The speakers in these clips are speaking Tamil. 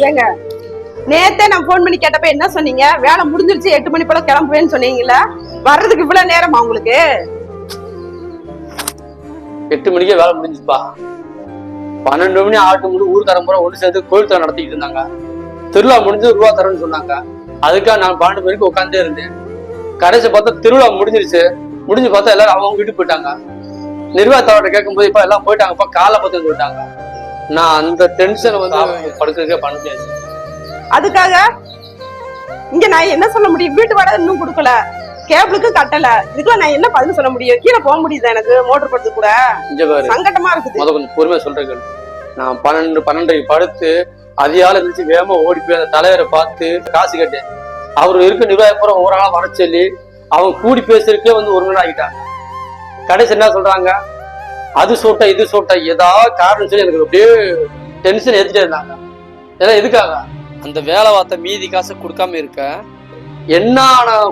ஏங்க நேத்தே நான் போன் பண்ணி கேட்டப்ப என்ன சொன்னீங்க? வேலை முடிஞ்சிருச்சு, 8 மணி போல கிளம்புவேன்னு சொன்னீங்கல்ல. வர்றதுக்கு இவ்வளவு நேரமா உங்களுக்கு? 8 மணிக்கே வேலை முடிஞ்சுப்பா. 12 மணி ஆட்டு மணி ஊருக்காரன் பூரா ஒன்று சேர்த்து கோயில் தரம் நடத்திக்கிட்டு இருந்தாங்க. திருவிழா முடிஞ்சு ரூபா தரேன்னு சொன்னாங்க. அதுக்காக நான் 12 மணிக்கு உட்காந்தே இருந்தேன். கடைசி பார்த்தா திருவிழா முடிஞ்சிருச்சு. முடிஞ்சு பார்த்தா எல்லாரும் அவங்க வீட்டுக்கு போயிட்டாங்க. நிர்வாகத்தவர்கிட்ட கேட்கும்போது இப்ப எல்லாம் போயிட்டாங்கப்பா, காலை பார்த்து போயிட்டாங்க. நான் அந்த டென்ஷன் வந்து படுக்கிறதுக்கே பண்ண முடியாது. அதுக்காக இங்க நான் என்ன சொல்ல முடியும்? வீட்டு வாடகை இன்னும் கொடுக்கல, கேபிளுக்கு கட்டல, இதுக்கெல்லாம் நான் என்ன பதில் சொல்ல முடியும்? கீழே போக முடியுது எனக்கு மோட்டர் படுத்து கூட சங்கட்டமா இருக்குது. முத கொஞ்சம் பொறுமையா சொல்றேன். நான் 12:30 படுத்து அதிகாலை இருந்துச்சு வேகமா ஓடி போய் அந்த தலைவரை பார்த்து காசு கேட்டேன். அவரு இருக்க நிர்வாகப்புறம் ஒரு ஆளா வர சொல்லி அவங்க கூடி பேசுறதுக்கே வந்து 1 மணி நேரம் ஆகிட்டாங்க. கடைசி என்ன சொல்றாங்க, அது சோட்டா இது சோட்டா ஏதாவது காரணம் சொல்லி எனக்கு அப்படியே டென்ஷன் ஏத்திட்டே இருந்தாங்க. ஏன்னா எதுக்காக அந்த வேலை வார்த்தை மீதி காசு கொடுக்காம இருக்க என்ன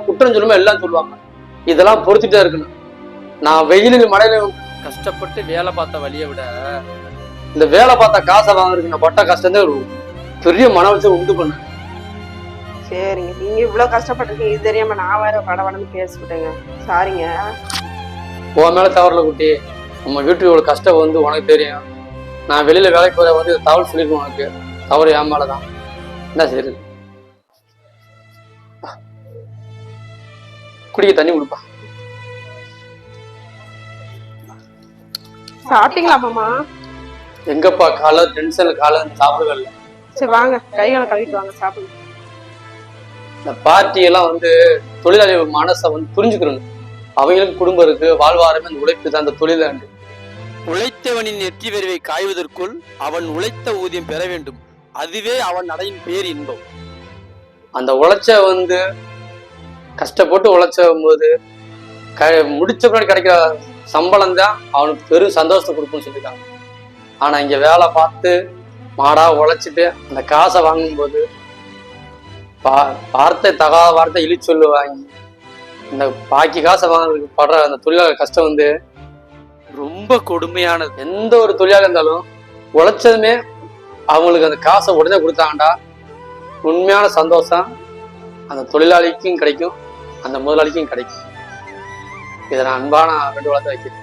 குற்றம் சொல்லுமோ எல்லாம் சொல்லுவாங்க. இதெல்லாம் பொறுத்துட்டே இருக்கணும். நான் வெயிலில் மழையில கஷ்டப்பட்டு வேலை பார்த்த வழியை விட இந்த வேலை பார்த்த காசை வாங்குறதுக்கு நான் பட்ட கஷ்டம் தான் ஒரு பெரிய மன வச்சு உண்டு பண்ண. சரிங்க, நீங்க இவ்வளவு கஷ்டப்பட்டிருக்கீங்க, இது தெரியாம நான் வேற படவடன்னு பேசிவிட்டேங்க. சாரிங்க. உன் மேல தவறல குட்டி. நம்ம வீட்டுக்கு இவ்வளவு கஷ்டம் வந்து உனக்கு தெரியும். நான் வெளியில வேலைக்கு போற வந்து தவறு சொல்லிருக்கேன். உனக்கு தவறு என் மேலதான். என்ன சரி, குடிக்க தண்ணி கொடுப்பா. சாப்பிட்டீங்களா மாமா? எங்கப்பா காலை டென்ஷன்ல காலை சாப்பிடவே. சரி வாங்க, கைகளை கழுவிட்டு வாங்க, சாப்பிடுங்க. இந்த பார்ட்டி எல்லாம் வந்து தொழிலாளி மனசை வந்து புரிஞ்சுக்கணும். அவங்களுக்கு குடும்பம் இருக்கு, வாழ்வாரமே அந்த உழைப்பு தான் அந்த தொழிலாண்டு. உழைத்தவனின் நெற்றி வெறிவை காய்வதற்குள் அவன் உழைத்த ஊதியம் பெற வேண்டும். அதுவே அவன் நடையின் பேர் இன்பம். அந்த உழைச்ச வந்து கஷ்டப்பட்டு உழைச்ச போது முடிச்ச பின்னாடி கிடைக்கிற சம்பளம் தான் அவனுக்கு பெரும் சந்தோஷத்தை கொடுக்கும்னு சொல்லியிருக்காங்க. ஆனா இங்க வேலை பார்த்து மாடா உழைச்சிட்டு அந்த காசை வாங்கும்போது வார்த்தை தகாத வார்த்தை இழி சொல்லுவாங்க. இந்த பாக்கி காசை வாங்குறதுக்கு படுற அந்த தொழிலாளர் கஷ்டம் வந்து ரொம்ப கொடுமையானது. எந்த ஒரு தொழிலாளர் இருந்தாலும் உழைச்சதுமே அவங்களுக்கு அந்த காசை உடனே கொடுத்தாங்கடா உண்மையான சந்தோஷம் அந்த தொழிலாளிக்கும் கிடைக்கும், அந்த முதலாளிக்கும் கிடைக்கும். இதை நான் அன்பான வேண்டுகோளத்தை வைக்கிறேன்.